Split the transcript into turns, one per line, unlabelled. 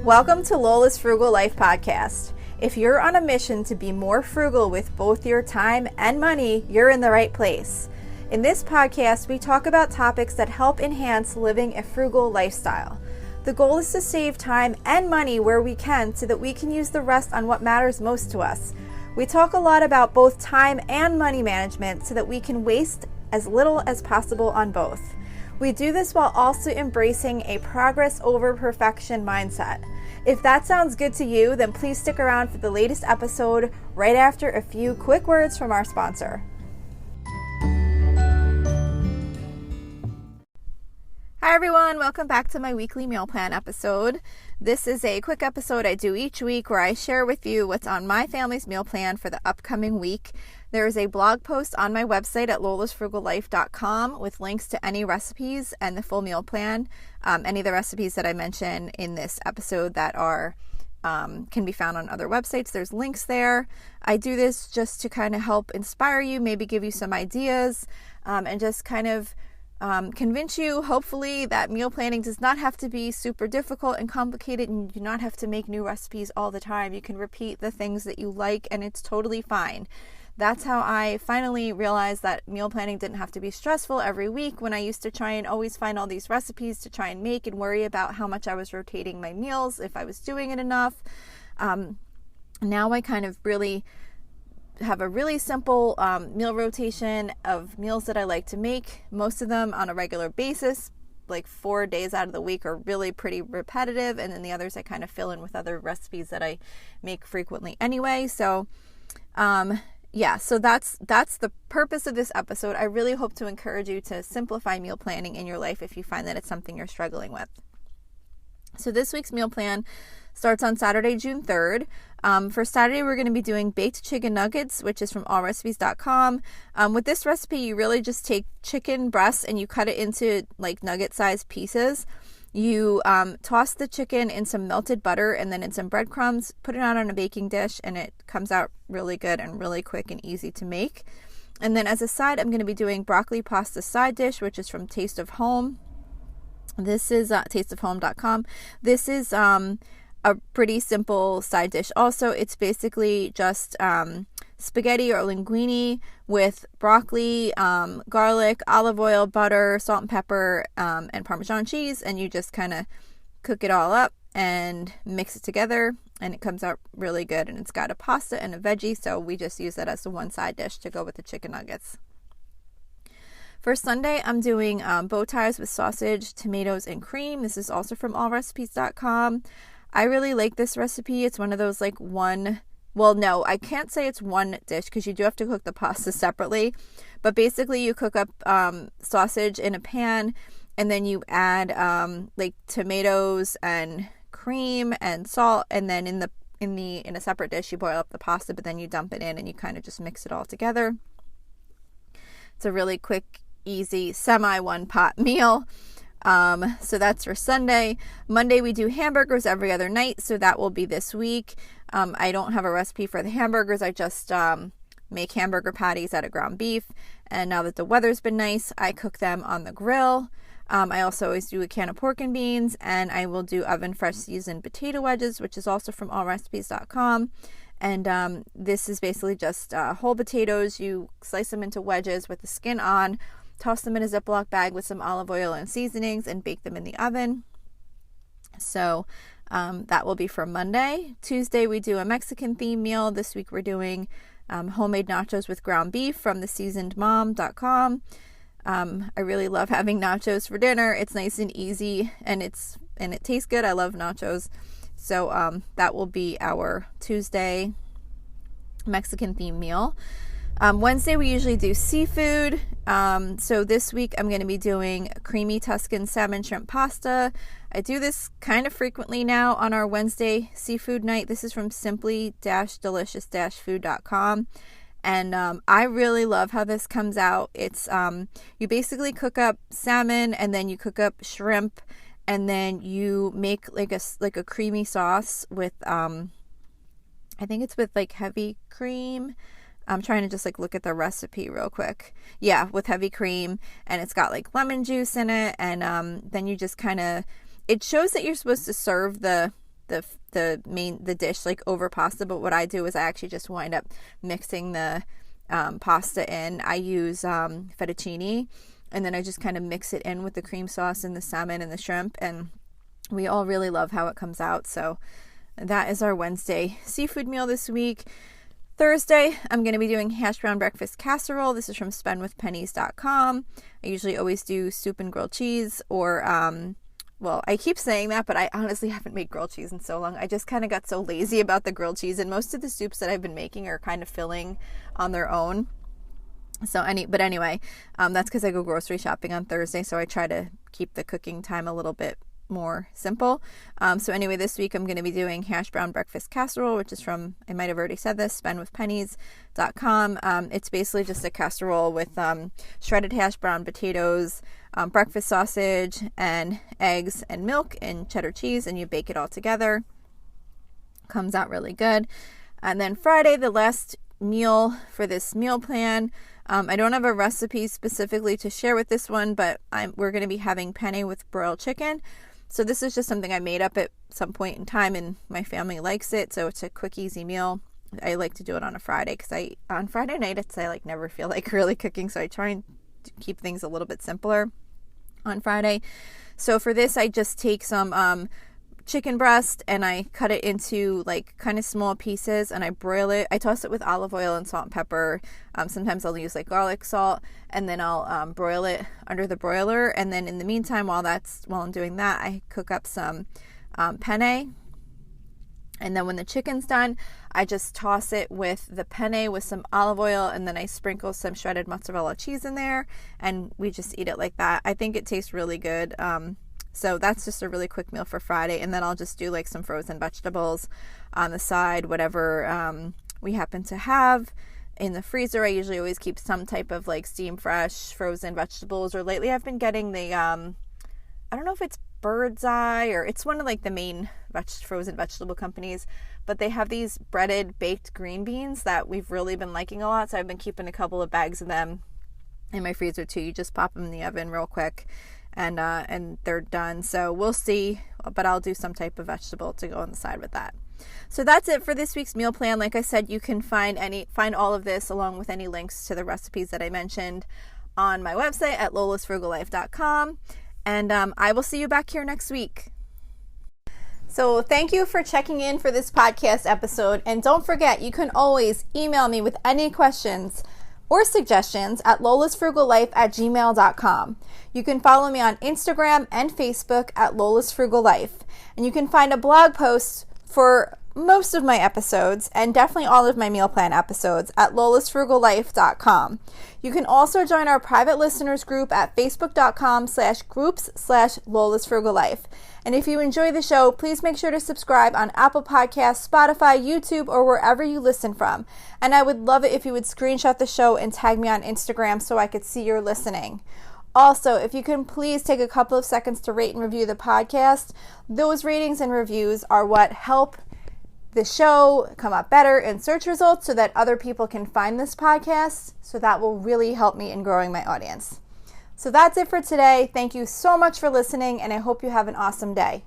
Welcome to Lola's Frugal Life Podcast. If you're on a mission to be more frugal with both your time and money, you're in the right place. In this podcast, we talk about topics that help enhance living a frugal lifestyle. The goal is to save time and money where we can so that we can use the rest on what matters most to us. We talk a lot about both time and money management so that we can waste as little as possible on both. We do this while also embracing a progress over perfection mindset. If that sounds good to you, then please stick around for the latest episode right after a few quick words from our sponsor. Hi everyone, welcome back to my weekly meal plan episode. This is a quick episode I do each week where I share with you what's on my family's meal plan for the upcoming week. There is a blog post on my website at lolasfrugallife.com with links to any recipes and the full meal plan. Any of the recipes that I mention in this episode that are can be found on other websites. There's links there. I do this just to kind of help inspire you, maybe give you some ideas, and just kind of convince you, hopefully, that meal planning does not have to be super difficult and complicated, and you do not have to make new recipes all the time. You can repeat the things that you like, and it's totally fine. That's how I finally realized that meal planning didn't have to be stressful every week when I used to try and always find all these recipes to try and make and worry about how much I was rotating my meals, if I was doing it enough. Now I kind of really have a really simple meal rotation of meals that I like to make. Most of them on a regular basis, like 4 days out of the week, are really pretty repetitive, and then the others I kind of fill in with other recipes that I make frequently anyway. So so that's the purpose of this episode. I really hope to encourage you to simplify meal planning in your life if you find that it's something you're struggling with. So this week's meal plan starts on Saturday, June 3rd. For Saturday, we're going to be doing baked chicken nuggets, which is from allrecipes.com. With this recipe, you really just take chicken breasts and you cut it into like nugget-sized pieces. You toss the chicken in some melted butter and then in some breadcrumbs, put it out on a baking dish, and it comes out really good and really quick and easy to make. And then as a side, I'm going to be doing broccoli pasta side dish, which is from Taste of Home. This is tasteofhome.com. This is a pretty simple side dish. Also, it's basically just spaghetti or linguine with broccoli, garlic, olive oil, butter, salt and pepper, and Parmesan cheese, and you just kind of cook it all up and mix it together, and it comes out really good. And it's got a pasta and a veggie, so we just use that as the one side dish to go with the chicken nuggets. For Sunday, I'm doing bow ties with sausage, tomatoes, and cream. This is also from allrecipes.com. I really like this recipe. It's one of those I can't say it's one dish because you do have to cook the pasta separately. But basically you cook up sausage in a pan, and then you add tomatoes and cream and salt, and then in a separate dish you boil up the pasta, but then you dump it in and you kind of just mix it all together. It's a really quick, easy, semi one pot meal. So that's for Sunday. Monday we do hamburgers every other night, so that will be this week. I don't have a recipe for the hamburgers. I just make hamburger patties out of ground beef, and now that the weather's been nice, I cook them on the grill. I also always do a can of pork and beans, and I will do oven fresh seasoned potato wedges, which is also from allrecipes.com. And this is basically just whole potatoes. You slice them into wedges with the skin on, toss them in a Ziploc bag with some olive oil and seasonings, and bake them in the oven. So that will be for Monday. Tuesday, we do a Mexican theme meal. This week we're doing homemade nachos with ground beef from theseasonedmom.com. I really love having nachos for dinner. It's nice and easy, and it tastes good. I love nachos. So that will be our Tuesday Mexican theme meal. Wednesday, we usually do seafood. So this week I'm going to be doing creamy Tuscan salmon shrimp pasta. I do this kind of frequently now on our Wednesday seafood night. This is from simply-delicious-food.com. And I really love how this comes out. It's you basically cook up salmon, and then you cook up shrimp, and then you make like a creamy sauce with I think it's with like heavy cream. I'm trying to just look at the recipe real quick. Yeah, with heavy cream, and it's got like lemon juice in it, and then you just kind of, it shows that you're supposed to serve the the dish like over pasta, but what I do is I actually just wind up mixing the pasta in. I use fettuccine, and then I just kind of mix it in with the cream sauce and the salmon and the shrimp, and we all really love how it comes out. So that is our Wednesday seafood meal this week. Thursday, I'm going to be doing hash brown breakfast casserole. This is from spendwithpennies.com. I usually always do soup and grilled cheese, or well, I keep saying that, but I honestly haven't made grilled cheese in so long. I just kind of got so lazy about the grilled cheese, and most of the soups that I've been making are kind of filling on their own. But anyway, that's because I go grocery shopping on Thursday, so I try to keep the cooking time a little bit more simple. So anyway, this week I'm going to be doing hash brown breakfast casserole, which is from, I might have already said this, spendwithpennies.com. It's basically just a casserole with shredded hash brown potatoes, breakfast sausage, and eggs and milk and cheddar cheese, and you bake it all together. Comes out really good. And then Friday, the last meal for this meal plan. I don't have a recipe specifically to share with this one, but we're going to be having penne with broiled chicken. So this is just something I made up at some point in time, and my family likes it. So it's a quick, easy meal. I like to do it on a Friday because on Friday night I like never feel like really cooking. So I try and keep things a little bit simpler on Friday. So for this, I just take some chicken breast and I cut it into like kind of small pieces, and I broil it. I toss it with olive oil and salt and pepper. Sometimes I'll use like garlic salt, and then I'll broil it under the broiler. And then in the meantime, while I'm doing that, I cook up some penne. And then when the chicken's done, I just toss it with the penne with some olive oil, and then I sprinkle some shredded mozzarella cheese in there, and we just eat it like that. I think it tastes really good. So that's just a really quick meal for Friday. And then I'll just do like some frozen vegetables on the side, whatever we happen to have in the freezer. I usually always keep some type of like steam fresh frozen vegetables, or lately I've been getting the, I don't know if it's Bird's Eye, or it's one of like the main frozen vegetable companies, but they have these breaded baked green beans that we've really been liking a lot. So I've been keeping a couple of bags of them in my freezer too. You just pop them in the oven real quick, and they're done. So we'll see, but I'll do some type of vegetable to go on the side with that. So that's it for this week's meal plan. Like I said, you can find all of this along with any links to the recipes that I mentioned on my website at lolasfrugallife.com. And I will see you back here next week. So thank you for checking in for this podcast episode. And don't forget, you can always email me with any questions or suggestions at lolasfrugallife@gmail.com. You can follow me on Instagram and Facebook at lolasfrugallife. And you can find a blog post for most of my episodes and definitely all of my meal plan episodes at lolasfrugallife.com. You can also join our private listeners group at facebook.com/groups/lolasfrugallife. And if you enjoy the show, please make sure to subscribe on Apple Podcasts, Spotify, YouTube, or wherever you listen from. And I would love it if you would screenshot the show and tag me on Instagram so I could see you're listening. Also, if you can please take a couple of seconds to rate and review the podcast. Those ratings and reviews are what help the show come up better in search results so that other people can find this podcast. So that will really help me in growing my audience. So that's it for today. Thank you so much for listening, and I hope you have an awesome day.